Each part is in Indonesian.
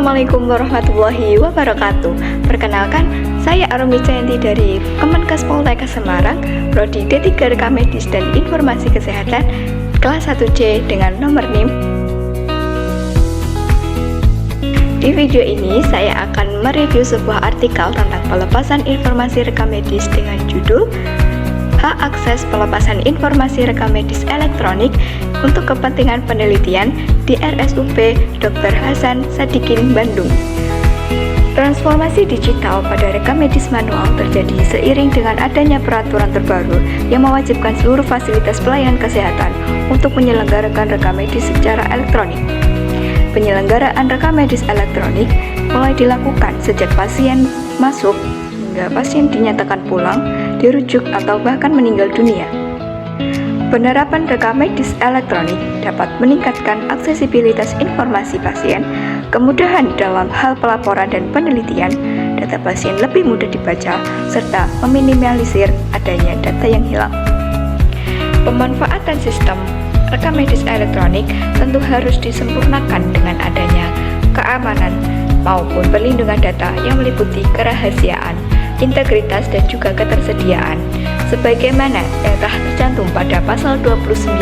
Assalamualaikum warahmatullahi wabarakatuh. Perkenalkan, saya Arumi Cayanti dari Kemenkes Poltekkes Semarang, Prodi D3 Rekam Medis dan Informasi Kesehatan, kelas 1C dengan nomor NIM. Di video ini, saya akan mereview sebuah artikel tentang pelepasan informasi rekam medis dengan judul Hak Akses Pelepasan Informasi Rekam Medis Elektronik untuk Kepentingan Penelitian di RSUP Dr. Hasan Sadikin, Bandung. Transformasi digital pada rekam medis manual terjadi seiring dengan adanya peraturan terbaru yang mewajibkan seluruh fasilitas pelayanan kesehatan untuk menyelenggarakan rekam medis secara elektronik. Penyelenggaraan rekam medis elektronik mulai dilakukan sejak pasien masuk hingga pasien dinyatakan pulang, dirujuk, atau bahkan meninggal dunia. Penerapan rekam medis elektronik dapat meningkatkan aksesibilitas informasi pasien, kemudahan dalam hal pelaporan dan penelitian, data pasien lebih mudah dibaca, serta meminimalisir adanya data yang hilang. Pemanfaatan sistem rekam medis elektronik tentu harus disempurnakan dengan adanya keamanan maupun perlindungan data yang meliputi kerahasiaan, integritas, dan juga ketersediaan sebagaimana yang telah tercantum pada pasal 29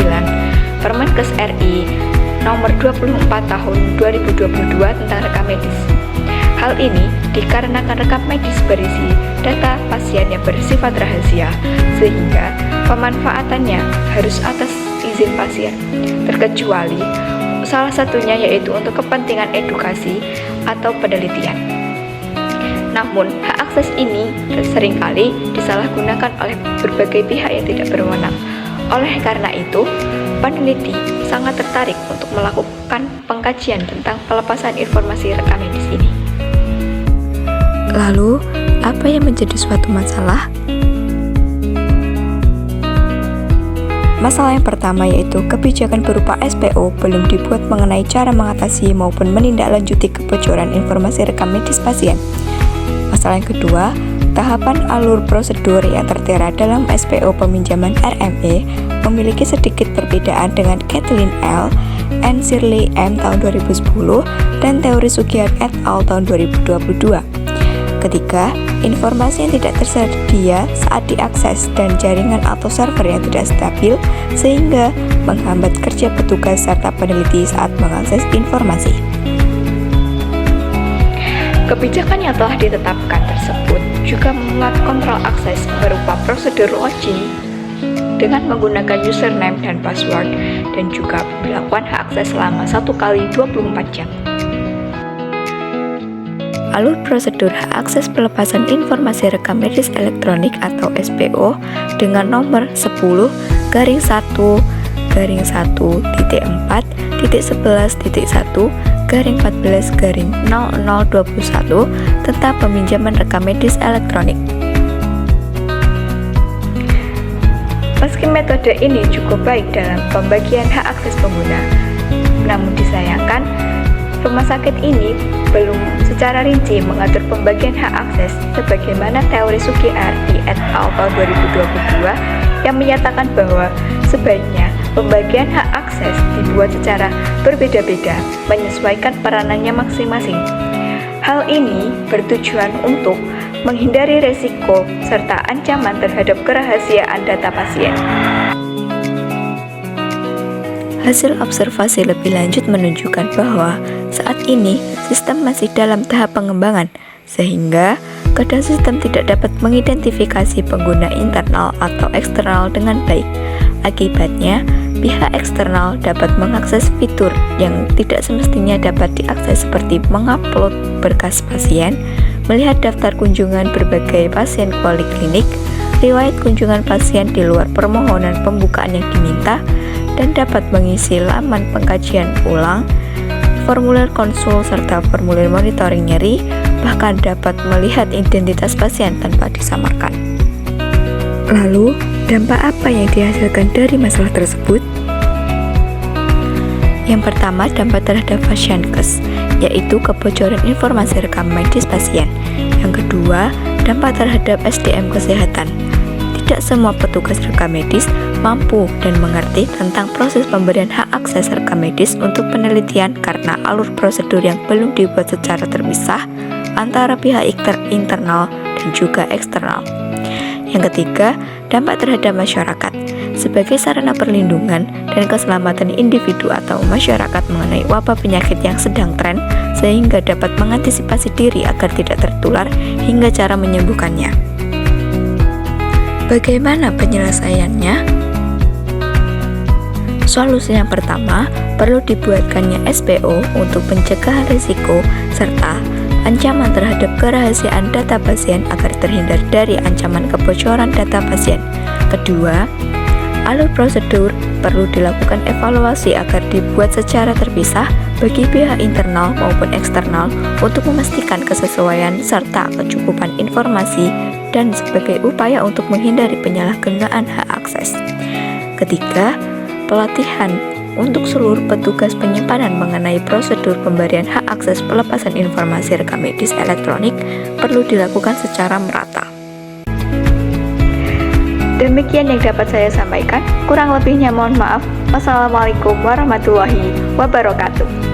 Permenkes RI nomor 24 tahun 2022 tentang rekam medis. Hal ini dikarenakan rekam medis berisi data pasien yang bersifat rahasia, sehingga pemanfaatannya harus atas izin pasien, terkecuali salah satunya yaitu untuk kepentingan edukasi atau penelitian. Namun, hak akses ini seringkali disalahgunakan oleh berbagai pihak yang tidak berwenang. Oleh karena itu, peneliti sangat tertarik untuk melakukan pengkajian tentang pelepasan informasi rekam medis ini. Lalu, apa yang menjadi suatu masalah? Masalah yang pertama yaitu kebijakan berupa SPO belum dibuat mengenai cara mengatasi maupun menindaklanjuti kebocoran informasi rekam medis pasien. Masalah yang kedua, tahapan alur prosedur yang tertera dalam SPO peminjaman RME memiliki sedikit perbedaan dengan Kathleen L. and Shirley M. tahun 2010 dan teori Sugihat et al. Tahun 2022. Ketiga, informasi yang tidak tersedia saat diakses dan jaringan atau server yang tidak stabil sehingga menghambat kerja petugas serta peneliti saat mengakses informasi. Kebijakan yang telah ditetapkan tersebut juga memuat kontrol akses berupa prosedur login dengan menggunakan username dan password, dan juga melakukan hak akses selama 1 kali 24 jam. Alur prosedur hak akses pelepasan informasi rekam medis elektronik atau SPO dengan nomor 10-1-1-11.1-14-0021 tentang peminjaman rekam medis elektronik. Meski metode ini cukup baik dalam pembagian hak akses pengguna, namun disayangkan rumah sakit ini belum secara rinci mengatur pembagian hak akses sebagaimana teori Sugihat et al. Tahun 2022 yang menyatakan bahwa sebaiknya pembagian hak akses dibuat secara berbeda-beda menyesuaikan peranannya masing-masing. Hal ini bertujuan untuk menghindari resiko serta ancaman terhadap kerahasiaan data pasien. Hasil observasi lebih lanjut menunjukkan bahwa saat ini sistem masih dalam tahap pengembangan, sehingga kadang sistem tidak dapat mengidentifikasi pengguna internal atau eksternal dengan baik. Akibatnya, pihak eksternal dapat mengakses fitur yang tidak semestinya dapat diakses seperti mengupload berkas pasien, melihat daftar kunjungan berbagai pasien poliklinik, riwayat kunjungan pasien di luar permohonan pembukaan yang diminta, dan dapat mengisi laman pengkajian ulang, formulir konsul, serta formulir monitoring nyeri, bahkan dapat melihat identitas pasien tanpa disamarkan. Lalu, dampak apa yang dihasilkan dari masalah tersebut? Yang pertama, dampak terhadap pasienkes, yaitu kebocoran informasi rekam medis pasien. Yang kedua, dampak terhadap SDM kesehatan. tidak semua petugas rekam medis mampu dan mengerti tentang proses pemberian hak akses rekam medis untuk penelitian karena alur prosedur yang belum dibuat secara terpisah antara pihak internal dan juga eksternal. Yang ketiga, dampak terhadap masyarakat. Sebagai sarana perlindungan dan keselamatan individu atau masyarakat mengenai wabah penyakit yang sedang tren, sehingga dapat mengantisipasi diri agar tidak tertular hingga cara menyembuhkannya. Bagaimana penyelesaiannya? Solusi yang pertama, perlu dibuatkannya SPO untuk pencegahan risiko serta ancaman terhadap kerahasiaan data pasien agar terhindar dari ancaman kebocoran data pasien. Kedua, alur prosedur perlu dilakukan evaluasi agar dibuat secara terpisah bagi pihak internal maupun eksternal untuk memastikan kesesuaian serta kecukupan informasi dan sebagai upaya untuk menghindari penyalahgunaan hak akses. Ketiga, pelatihan untuk seluruh petugas penyimpanan mengenai prosedur pemberian hak akses pelepasan informasi rekam medis elektronik perlu dilakukan secara merata. Demikian yang dapat saya sampaikan. Kurang lebihnya mohon maaf. Wassalamualaikum warahmatullahi wabarakatuh.